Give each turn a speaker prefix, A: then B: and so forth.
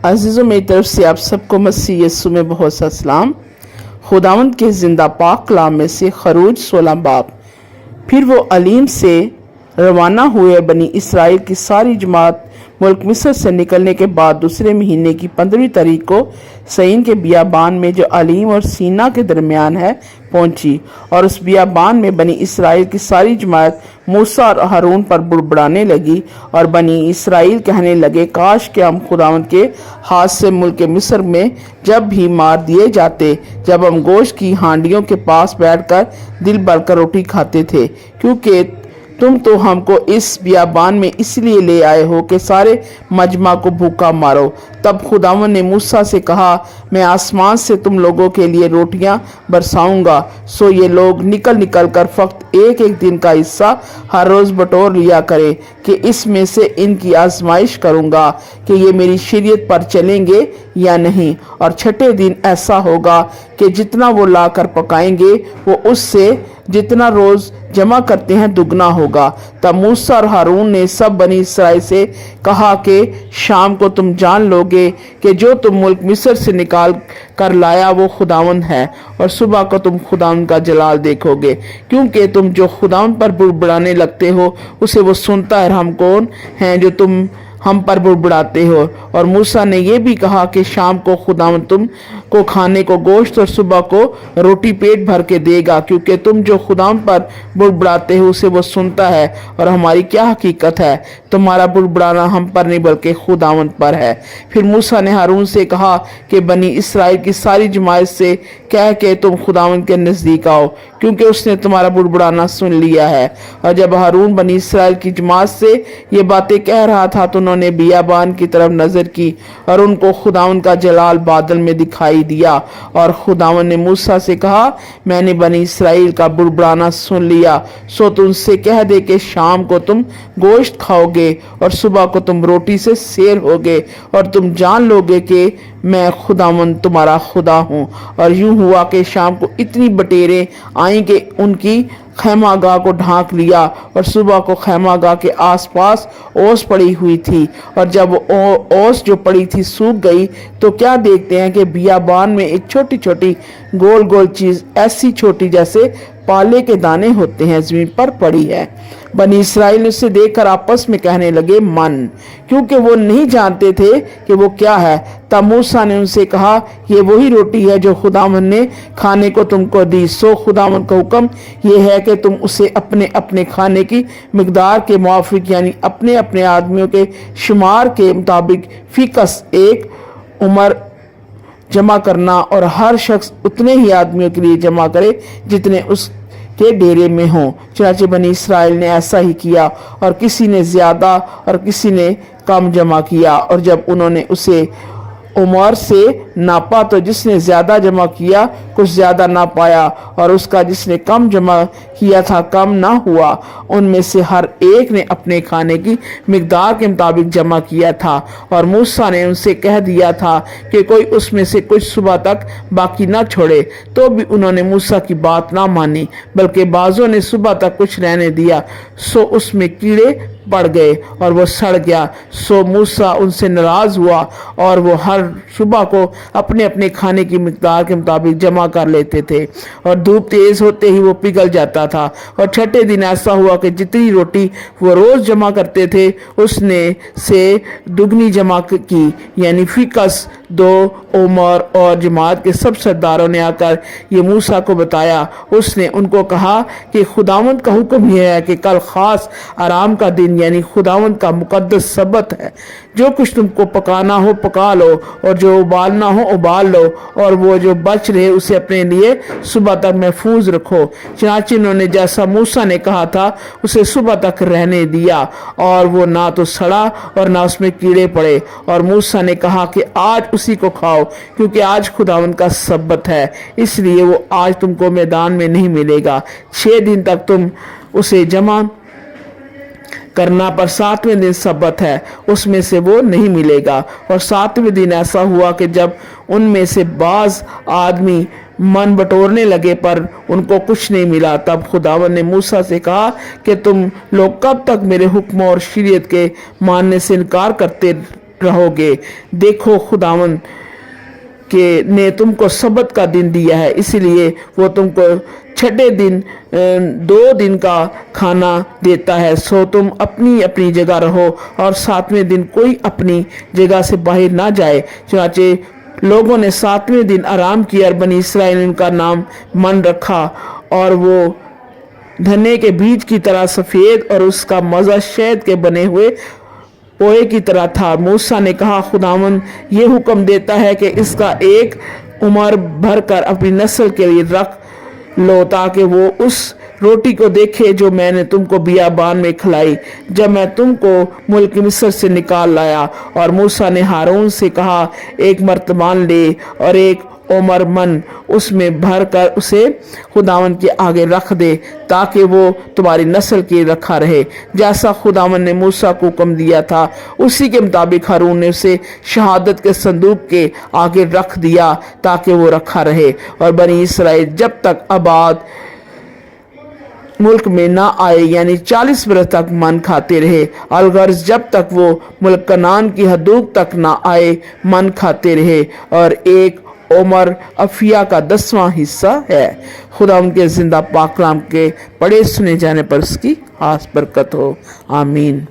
A: अज़ीज़ों मेरी तरफ से आप सबको मसीह यीशु में बहुत सा सलाम। खुदावंद के ज़िंदा पाक कलाम में से खरूज 16 बाब। फिर वो अलीम से रवाना हुए। बनी इसराइल की सारी जमात मुल्क मिस्र से निकलने के बाद दूसरे महीने की 15वीं तारीख को सईन के बियाबान में जो अलीम और सीना के दरमियान है पहुंची। और उस बियाबान में बनी इसराइल की सारी जमात मूसा और हारून पर बुड़बुड़ाने लगी। और बनी इसराइल कहने लगे, काश कि हम खुदावंद के हाथ से मुल्क मिस्र में जब भी मार दिए जाते, जब हम गोश्त की हांडियों के पास बैठकर दिल भर कर रोटी खाते थे, क्योंकि तुम तो हमको इस बियाबान में इसलिए ले आए हो कि सारे मजमा को भूखा मारो। तब खुदावंद ने मूसा से कहा, मैं आसमान से तुम लोगों के लिए रोटियां बरसाऊंगा। सो ये लोग निकल निकल कर फक्त एक एक दिन का हिस्सा हर रोज बटोर लिया करे, कि इसमें से इनकी आजमाइश करूंगा कि ये मेरी शरीयत पर चलेंगे या नहीं। और छठे दिन ऐसा होगा कि जितना वो लाकर पकाएंगे वो उससे जितना रोज जमा करते हैं दुगना होगा। तब मूसा और हारून ने सब बनी इसराइल से कहा कि शाम को तुम जान लोगे कि जो तुम मुल्क मिस्र से निकाल कर लाया वो खुदावंद है, और सुबह को तुम खुदावंद का जलाल देखोगे, क्योंकि तुम जो खुदावंद पर बुड़बुड़ाने लगते हो उसे वो सुनता है। हम कौन हैं जो तुम हम पर बुड़बुड़ाते हो। और मूसा ने यह भी कहा कि शाम को खुदावंद तुम को खाने को गोश्त और सुबह को रोटी पेट भर के देगा, क्योंकि तुम जो खुदावंद पर बुड़बुड़ाते हो उसे वो सुनता है। और हमारी क्या हकीकत है, तुम्हारा बुड़बुड़ाना हम पर नहीं बल्कि खुदावंद पर है। फिर मूसा ने हारून से कहा कि बनी इसराइल की सारी जमात से कह के तुम खुदावंद के नजदीक आओ, क्योंकि उसने तुम्हारा बुड़बुड़ाना सुन लिया है। और जब हारून बनी इसराइल की जमात से ये बातें कह रहा था तो उन्होंने बियाबान की तरफ नजर की, और उनको खुदावंद का जलाल बादल में दिखाई दिया। और खुदावंद ने मूसा से कहा, मैंने बनी इसराइल का बुड़बुड़ाना सुन लिया। सो तुमसे कह दे कि शाम को तुम गोश्त खाओगे और सुबह को तुम रोटी से सेर होगे, और तुम जान लोगे कि मैं खुदावंद तुम्हारा खुदा हूँ। और यूं हुआ कि शाम को इतनी बटेरें आई कि उनकी खैमागाह को ढांक लिया, और सुबह को खैमागाह के आसपास ओस पड़ी हुई थी। और जब ओस जो पड़ी थी सूख गई तो क्या देखते हैं कि बियाबान में एक छोटी छोटी गोल गोल चीज, ऐसी छोटी जैसे पाले के दाने होते हैं, जमीन पर पड़ी है। बनी इसराइल उसे देखकर आपस में कहने लगे, मन, क्योंकि वो नहीं जानते थे कि वो क्या है। तब मूसा ने उनसे कहा, ये वही रोटी है जो खुदावंद ने खाने को तुमको दी। सो खुदावंद का हुक्म ये है कि तुम उसे अपने अपने खाने की मिकदार के मुआफिक, यानी अपने अपने आदमियों के शुमार के मुताबिक फीकस एक उम्र जमा करना, और हर शख्स उतने ही आदमियों के लिए जमा करे जितने उसके डेरे में हों। चुनांचे बनी इसराइल ने ऐसा ही किया, और किसी ने ज्यादा और किसी ने कम जमा किया। और जब उन्होंने उसे उमर से नापा तो जिसने ज्यादा जमा किया कुछ ज्यादा ना पाया, और उसका जिसने कम जमा किया था कम ना हुआ। उनमें से हर एक ने अपने खाने की मिकदार के मुताबिक जमा किया था। और मूसा ने उनसे कह दिया था कि कोई उसमें से कुछ सुबह तक बाकी ना छोड़े। तो भी उन्होंने मूसा की बात ना मानी, बल्कि बाजों ने सुबह तक कुछ रहने दिया। सो उसमें कीड़े पड़ गए और वो सड़ गया। सो मूसा उनसे नाराज हुआ, और वो हर सुबह को अपने अपने खाने की मिकदार के मुताबिक जमा कर लेते थे, और धूप तेज होते ही वो पिघल जाता था। और छठे दिन ऐसा हुआ कि जितनी रोटी वो रोज जमा करते थे उसने से दुगनी जमा की, यानी फिकस 2 उमर। और जमात के सब सरदारों ने आकर ये मूसा को बताया। उसने उनको कहा कि खुदावंद का हुक्म यह है कि कल खास आराम का दिन, यानी खुदावंद का मुकद्दस सबत है। जो कुछ तुमको पकाना हो पका लो, और जो उबालना हो उबाल लो, और वो जो बच रहे उसे अपने लिए सुबह तक महफूज रखो। चुनांचे उन्होंने जैसा मूसा ने कहा था उसे सुबह तक रहने दिया, और वो ना तो सड़ा और ना उसमें कीड़े पड़े। और मूसा ने कहा कि आज उसी को खाओ, क्योंकि आज खुदावंद का सबत है, इसलिए वो आज तुमको मैदान में नहीं मिलेगा। 6 दिन तक तुम उसे जमा करना, पर 7वें दिन सबत है, उसमें से वो नहीं मिलेगा। और 7वें दिन ऐसा हुआ कि जब उनमें से बाज आदमी मन बटोरने लगे पर उनको कुछ नहीं मिला, तब खुदावंद ने मूसा से कहा कि तुम लोग कब तक मेरे हुक्म और शरीयत के मानने से इनकार करते रहोगे। देखो खुदावन कि ने तुमको सबत का दिन दिया है, इसलिए वो तुमको छठे दिन 2 दिन का खाना देता है। सो तुम अपनी अपनी जगह रहो और 7वें दिन कोई अपनी जगह से बाहर ना जाए। चुनाचे लोगों ने 7वें दिन आराम किया और बनी इसराइल ने उनका नाम मन रखा, और वो धने के बीज की तरह सफ़ेद और उसका मज़ा शहद के बने हुए पोहे की तरह था। मूसा ने कहा, खुदावन ये हुक्म देता है कि इसका एक उम्र भर कर अपनी नस्ल के लिए रख लो, ताकि वो उस रोटी को देखे जो मैंने तुमको बियाबान में खिलाई जब मैं तुमको मुल्क मिस्र से निकाल लाया। और मूसा ने हारून से कहा, एक मर्तमान ले और एक ओमर मन उसमें भर कर उसे खुदावन के आगे रख दे, ताकि वो तुम्हारी नस्ल के रखा रहे। जैसा खुदावन ने मूसा को हुक्म दिया था, उसी के मुताबिक हारून ने उसे शहादत के संदूक के आगे रख दिया, ताकि वो रखा रहे। और बनी इसराइल जब तक आबाद मुल्क में ना आए, यानी 40 बरस तक मन खाते रहे। अलगर्ज जब तक वो मुल्क कनान की हदूद तक ना आए, मन खाते रहे। और एक उमर अफिया का 10वां हिस्सा है। खुदा उनके जिंदा पाक कलाम के पढ़े सुने जाने पर उसकी खास बरकत हो। आमीन।